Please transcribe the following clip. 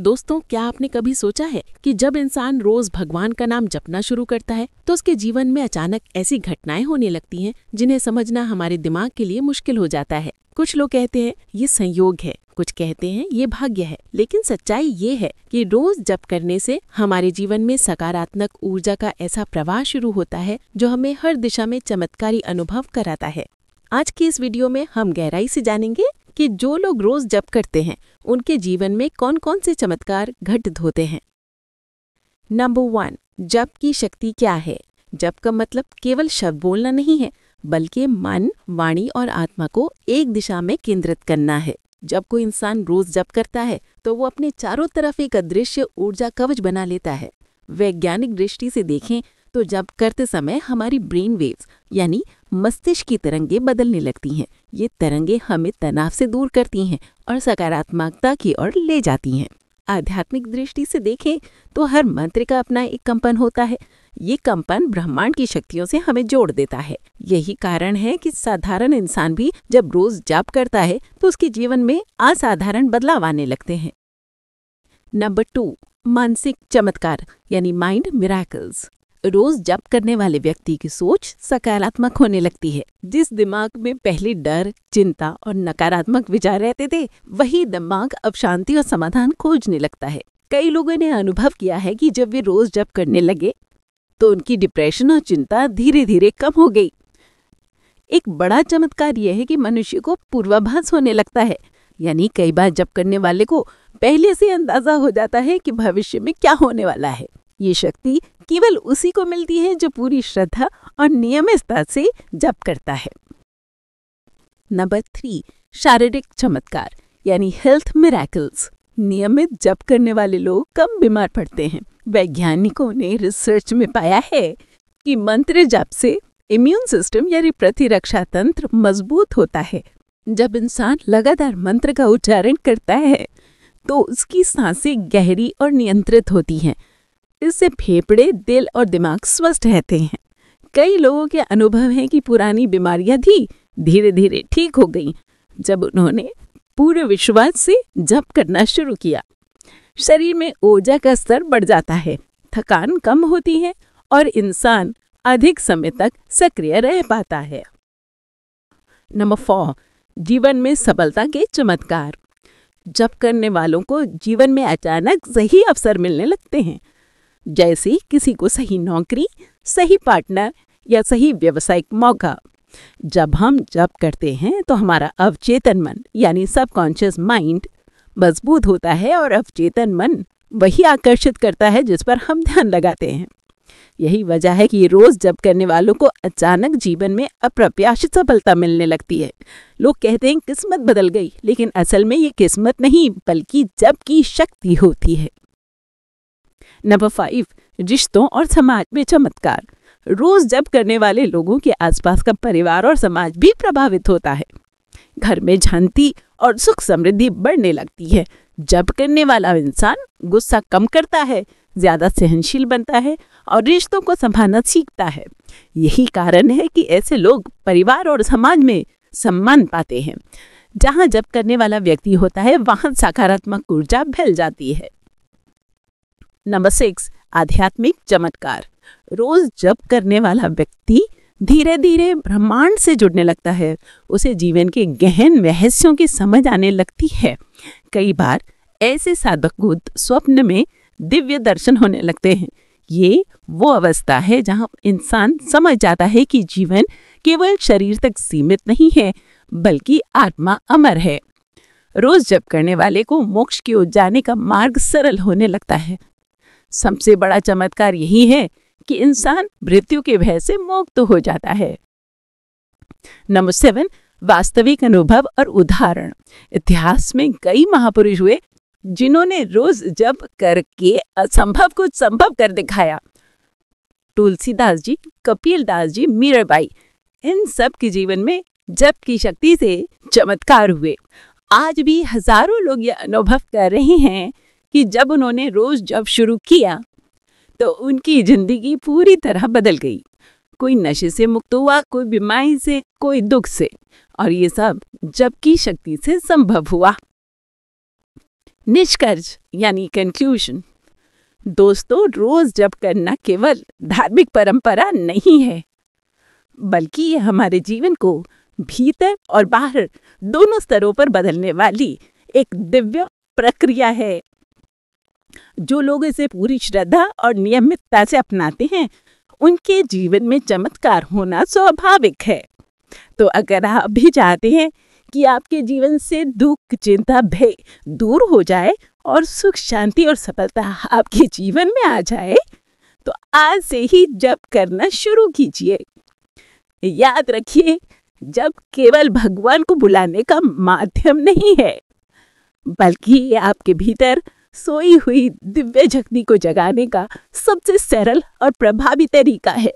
दोस्तों, क्या आपने कभी सोचा है कि जब इंसान रोज भगवान का नाम जपना शुरू करता है तो उसके जीवन में अचानक ऐसी घटनाएं होने लगती हैं जिन्हें समझना हमारे दिमाग के लिए मुश्किल हो जाता है। कुछ लोग कहते हैं ये संयोग है, कुछ कहते हैं ये भाग्य है, लेकिन सच्चाई ये है कि रोज जप करने से हमारे जीवन में सकारात्मक ऊर्जा का ऐसा प्रवाह शुरू होता है जो हमें हर दिशा में चमत्कारी अनुभव कराता है। आज की इस वीडियो में हम गहराई से जानेंगे कि जो लोग रोज जप करते हैं उनके जीवन में कौन कौन से चमत्कार घटित होते हैं। नंबर 1, जप की शक्ति क्या है। जप का मतलब केवल शब्द बोलना नहीं है, बल्कि मन, वाणी और आत्मा को एक दिशा में केंद्रित करना है। जब कोई इंसान रोज जप करता है तो वो अपने चारों तरफ एक अदृश्य ऊर्जा कवच बना लेता है। वैज्ञानिक दृष्टि से देखें तो जप करते समय हमारी ब्रेन वेव्स यानी मस्तिष्क की तरंगें बदलने लगती हैं। ये तरंगें हमें तनाव से दूर करती हैं और सकारात्मकता की ओर ले जाती हैं। आध्यात्मिक दृष्टि से देखें तो हर मंत्र का अपना एक कंपन होता है। ये कंपन ब्रह्मांड की शक्तियों से हमें जोड़ देता है। यही कारण है कि साधारण इंसान भी जब रोज जप करता है तो उसके जीवन में असाधारण बदलाव आने लगते हैं। नंबर 2, मानसिक चमत्कार यानी माइंड मिरेकल्स। रोज जप करने वाले व्यक्ति की सोच सकारात्मक होने लगती है। जिस दिमाग में पहले डर, चिंता और नकारात्मक विचार रहते थे, वही दिमाग अब शांति और समाधान खोजने लगता है। कई लोगों ने अनुभव किया है कि जब वे रोज जप करने लगे तो उनकी डिप्रेशन और चिंता धीरे धीरे कम हो गई। एक बड़ा चमत्कार यह है कि मनुष्य को पूर्वाभास होने लगता है, यानी कई बार जप करने वाले को पहले से अंदाजा हो जाता है कि भविष्य में क्या होने वाला है। ये शक्ति केवल उसी को मिलती है जो पूरी श्रद्धा और नियमितता से जप करता है। नंबर 3, शारीरिक चमत्कार यानी हेल्थ मिरेकल्स। नियमित जप करने वाले लोग कम बीमार पड़ते हैं। वैज्ञानिकों ने रिसर्च में पाया है कि मंत्र जप से इम्यून सिस्टम यानी प्रतिरक्षा तंत्र मजबूत होता है। जब इंसान लगातार मंत्र का उच्चारण करता है तो उसकी सांसें गहरी और नियंत्रित होती हैं। इससे फेफड़े, दिल और दिमाग स्वस्थ रहते हैं। कई लोगों के अनुभव हैं कि पुरानी बीमारियां भी धीरे धीरे ठीक हो गईं जब उन्होंने पूरे विश्वास से जप करना शुरू किया। शरीर में ऊर्जा का स्तर बढ़ जाता है, थकान कम होती है और इंसान अधिक समय तक सक्रिय रह पाता है। नंबर 4, जीवन में सफलता के चमत्कार। जप करने वालों को जीवन में अचानक सही अवसर मिलने लगते हैं, जैसे किसी को सही नौकरी, सही पार्टनर या सही व्यावसायिक मौका। जब हम जप करते हैं तो हमारा अवचेतन मन यानी सबकॉन्शियस माइंड मजबूत होता है और अवचेतन मन वही आकर्षित करता है जिस पर हम ध्यान लगाते हैं। यही वजह है कि रोज जप करने वालों को अचानक जीवन में अप्रत्याशित सफलता मिलने लगती है। लोग कहते हैं किस्मत बदल गई, लेकिन असल में ये किस्मत नहीं बल्कि जप की शक्ति होती है। नंबर 5, रिश्तों और समाज में चमत्कार। रोज जप करने वाले लोगों के आसपास का परिवार और समाज भी प्रभावित होता है। घर में शांति और सुख समृद्धि बढ़ने लगती है। जप करने वाला इंसान गुस्सा कम करता है, ज्यादा सहनशील बनता है और रिश्तों को संभालना सीखता है। यही कारण है कि ऐसे लोग परिवार और समाज में सम्मान पाते हैं। जहाँ जप करने वाला व्यक्ति होता है वहाँ सकारात्मक ऊर्जा फैल जाती है। नंबर 6, आध्यात्मिक चमत्कार। रोज जप करने वाला व्यक्ति धीरे धीरे ब्रह्मांड से जुड़ने लगता है। उसे जीवन के गहन रहस्यों की समझ आने लगती है। कई बार ऐसे साधक को स्वप्न में दिव्य दर्शन होने लगते हैं। ये वो अवस्था है जहाँ इंसान समझ जाता है कि जीवन केवल शरीर तक सीमित नहीं है, बल्कि आत्मा अमर है। रोज जप करने वाले को मोक्ष की ओर जाने का मार्ग सरल होने लगता है। सबसे बड़ा चमत्कार यही है कि इंसान मृत्यु के भय से मुक्त हो जाता है। नंबर 7, वास्तविक अनुभव और उदाहरण। इतिहास में कई महापुरुष हुए जिन्होंने रोज जप करके असंभव को संभव कर दिखाया। तुलसीदास जी, कपिल दास जी, मीराबाई, इन सब के जीवन में जप की शक्ति से चमत्कार हुए। आज भी हजारों लोग यह अनुभव कर रहे हैं कि जब उन्होंने रोज जप शुरू किया तो उनकी जिंदगी पूरी तरह बदल गई। कोई नशे से मुक्त हुआ, कोई बीमारी से, कोई दुख से, और ये सब जप की शक्ति से संभव हुआ। निष्कर्ष यानी कंक्लूजन। दोस्तों, रोज जप करना केवल धार्मिक परंपरा नहीं है, बल्कि ये हमारे जीवन को भीतर और बाहर दोनों स्तरों पर बदलने वाली एक दिव्य प्रक्रिया है। जो लोग इसे पूरी श्रद्धा और नियमितता से अपनाते हैं, उनके जीवन में चमत्कार होना स्वाभाविक है। तो अगर आप भी चाहते हैं कि आपके जीवन से दुख, चिंता, भय दूर हो जाए और सुख, शांति और सफलता आपके जीवन में आ जाए, तो आज से ही जप करना शुरू कीजिए। याद रखिए, जप केवल भगवान को बुलाने का माध्यम नहीं है, बल्कि ये आपके भीतर सोई हुई दिव्य शक्ति को जगाने का सबसे सरल और प्रभावी तरीका है।